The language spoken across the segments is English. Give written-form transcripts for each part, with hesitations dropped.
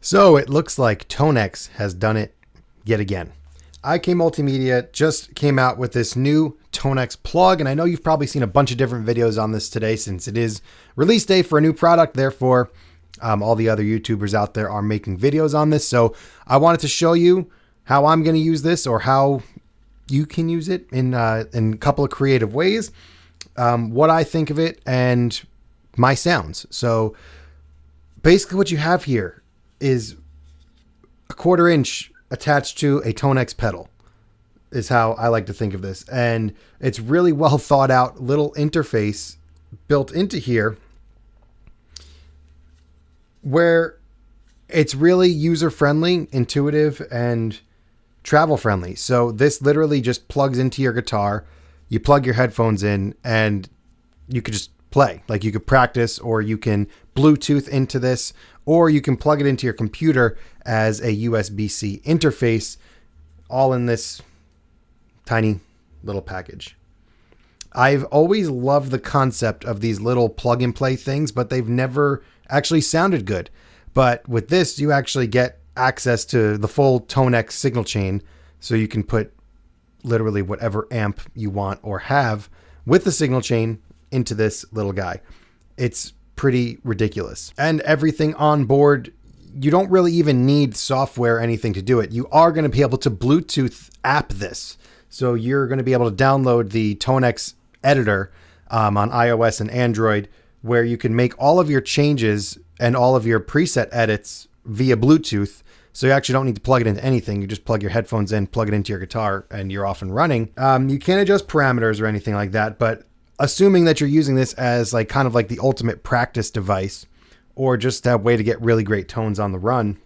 So it looks like TONEX has done it yet again. IK Multimedia just came out with this new TONEX Plug, and I know you've probably seen a bunch of different videos on this today since it is release day for a new product. Therefore, all the other YouTubers out there are making videos on this. So I wanted to show you how I'm going to use this, or how you can use it in a couple of creative ways, what I think of it, and my sounds. So basically what you have here is a 1/4 inch attached to a TONEX pedal, is how I like to think of this. And it's really well thought out little interface built into here where it's really user friendly, intuitive, and travel friendly. So this literally just plugs into your guitar. You plug your headphones in and you could just play. Like, you could practice, or you can Bluetooth into this, or you can plug it into your computer as a USB-C interface, all in this tiny little package. I've always loved the concept of these little plug and play things, but they've never actually sounded good. But with this, you actually get access to the full TONEX signal chain, so you can put literally whatever amp you want or have with the signal chain into this little guy. It's pretty ridiculous. And everything on board, you don't really even need software or anything to do it. You are going to be able to Bluetooth app this. So you're going to be able to download the TONEX editor on iOS and Android, where you can make all of your changes and all of your preset edits via Bluetooth. So you actually don't need to plug it into anything. You just plug your headphones in, plug it into your guitar, and you're off and running. You can't adjust parameters or anything like that, but assuming that you're using this as like kind of like the ultimate practice device, or just a way to get really great tones on the run,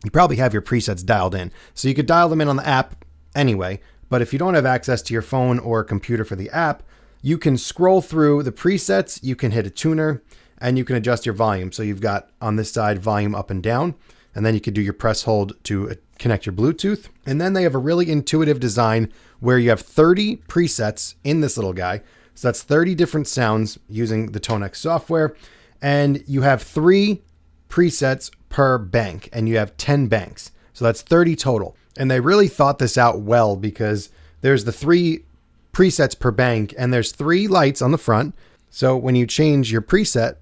you probably have your presets dialed in. So you could dial them in on the app anyway. But if you don't have access to your phone or computer for the app, you can scroll through the presets, you can hit a tuner, and you can adjust your volume. So you've got on this side volume up and down, and then you could do your press hold to connect your Bluetooth. And then they have a really intuitive design where you have 30 presets in this little guy. So that's 30 different sounds using the TONEX software. And you have 3 presets per bank, and you have 10 banks. So that's 30 total. And they really thought this out well, because there's the 3 presets per bank, and there's 3 lights on the front. So when you change your preset,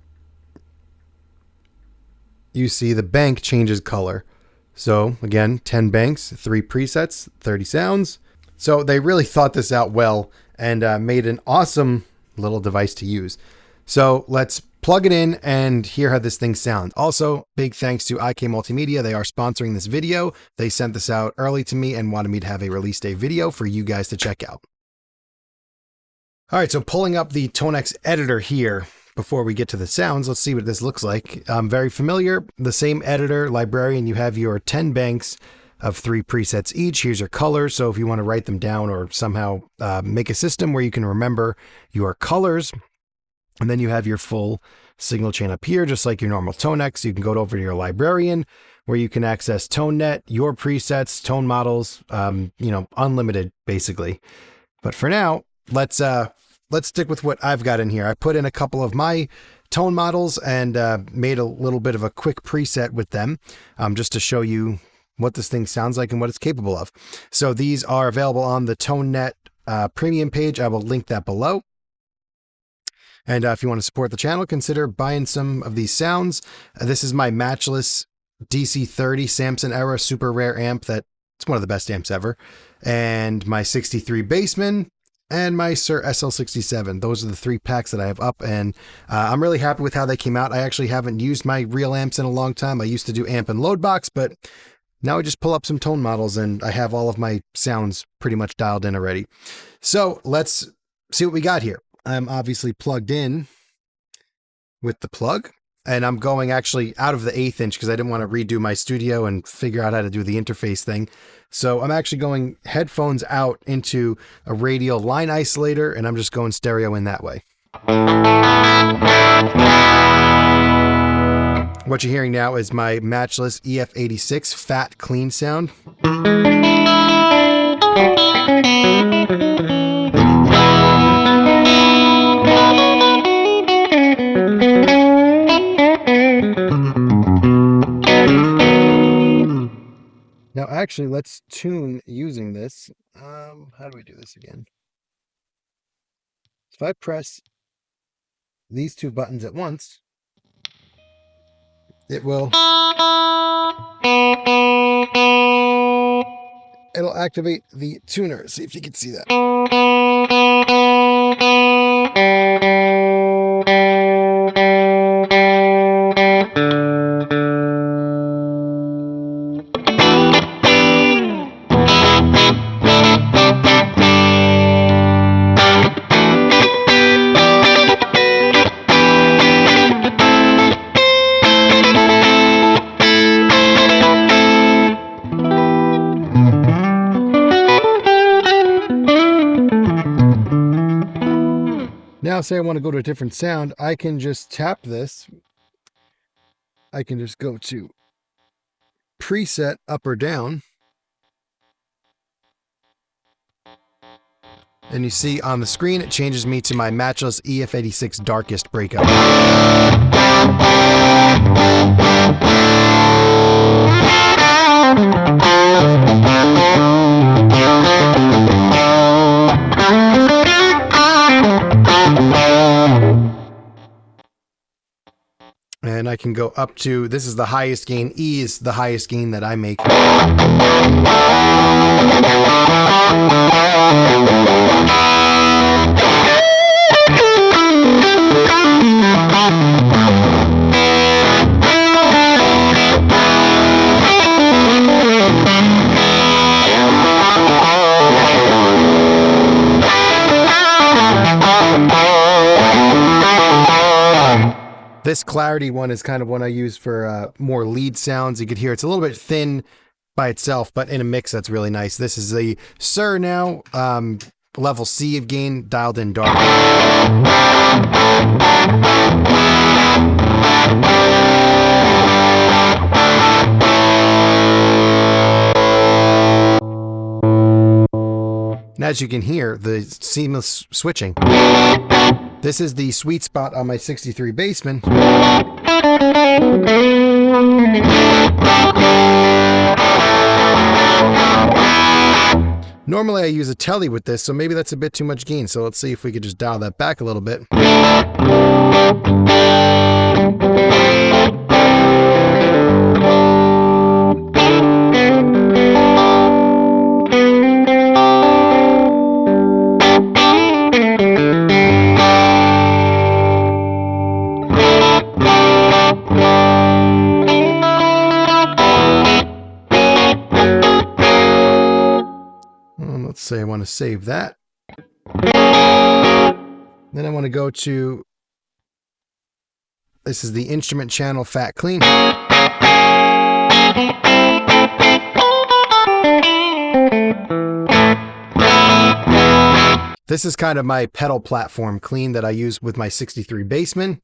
you see the bank changes color. So again, 10 banks, 3 presets, 30 sounds. So they really thought this out well, and made an awesome little device to use. So let's plug it in and hear how this thing sounds. Also, big thanks to IK Multimedia. They are sponsoring this video. They sent this out early to me and wanted me to have a release day video for you guys to check out. All right, so pulling up the TONEX editor here before we get to the sounds, let's see what this looks like. Very familiar, the same editor, librarian. You have your 10 banks of 3 presets each. Here's your colors. So if you want to write them down, or somehow make a system where you can remember your colors, and then you have your full signal chain up here, just like your normal TONEX. You can go over to your librarian, where you can access ToneNet, your presets, tone models, unlimited basically. But for now, let's stick with what I've got in here. I put in a couple of my tone models and made a little bit of a quick preset with them, just to show you what this thing sounds like and what it's capable of. So these are available on the ToneNet premium page. I will link that below. And if you want to support the channel, consider buying some of these sounds. This is my matchless DC30 Samson era super rare amp. It's one of the best amps ever. And my 63 Bassman and my Sir SL67. Those are the 3 packs that I have up, and I'm really happy with how they came out. I actually haven't used my real amps in a long time. I used to do amp and load box, but now I just pull up some tone models and I have all of my sounds pretty much dialed in already. So let's see what we got here. I'm obviously plugged in with the plug, and I'm going actually out of the 1/8 inch because I didn't want to redo my studio and figure out how to do the interface thing. So I'm actually going headphones out into a radial line isolator, and I'm just going stereo in that way. What you're hearing now is my matchless EF86 fat clean sound. Now, actually, let's tune using this. How do we do this again? So if I press these two buttons at once, it'll activate the tuner. See if you can see that. Now, say I want to go to a different sound, I can just tap this. I can just go to preset up or down. And you see on the screen, it changes me to my matchless EF86 Darkest Breakup. And I can go up to, this is the highest gain. E is the highest gain that I make. This clarity one is kind of one I use for more lead sounds. You could hear it's a little bit thin by itself, but in a mix, that's really nice. This is the Sir now, level C of gain, dialed in dark. And as you can hear, the seamless switching. This is the sweet spot on my 63 Bassman. Normally I use a telly with this, so maybe that's a bit too much gain. So let's see if we could just dial that back a little bit. Let's say I want to save that. Then I want to go to, this is the instrument channel fat clean. This is kind of my pedal platform clean that I use with my 63 Bassman.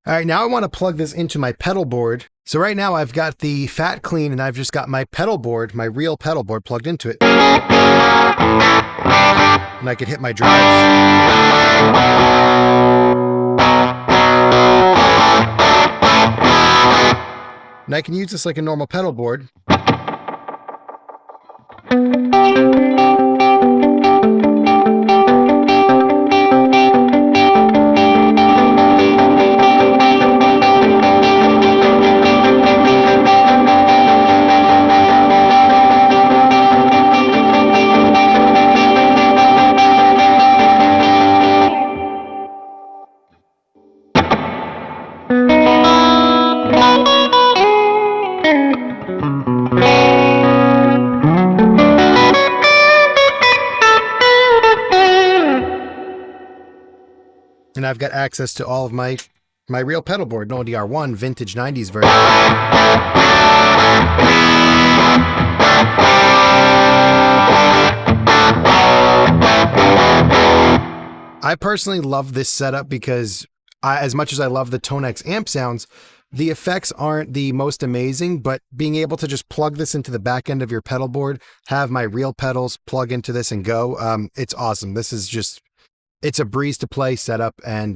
All right, now I want to plug this into my pedal board. So right now I've got the fat clean and I've just got my pedal board, my real pedal board plugged into it. And I could hit my drives. And I can use this like a normal pedal board. And I've got access to all of my real pedal board, no DR1 vintage 90s version. I personally love this setup because as much as I love the TONEX amp sounds, the effects aren't the most amazing, but being able to just plug this into the back end of your pedal board, have my real pedals, plug into this and go, it's awesome. This is just, it's a breeze to play setup and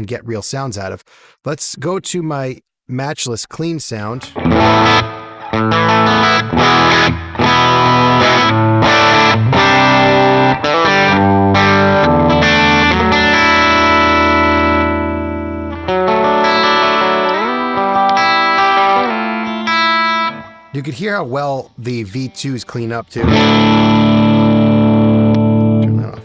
get real sounds out of. Let's go to my matchless clean sound. You could hear how well the V2s clean up too. Turn that off.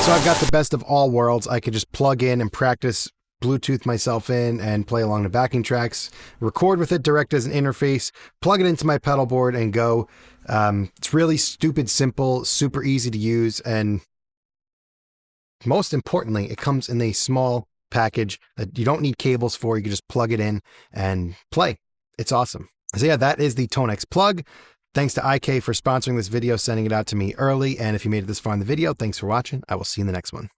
So I've got the best of all worlds. I could just plug in and practice, Bluetooth myself in and play along the backing tracks, record with it direct as an interface, plug it into my pedal board and go. It's really stupid simple, super easy to use, and most importantly, it comes in a small package that you don't need cables for. You can just plug it in and play. It's awesome. So yeah, that is the TONEX Plug. Thanks to IK for sponsoring this video, sending it out to me early. And if you made it this far in the video, thanks for watching. I will see you in the next one.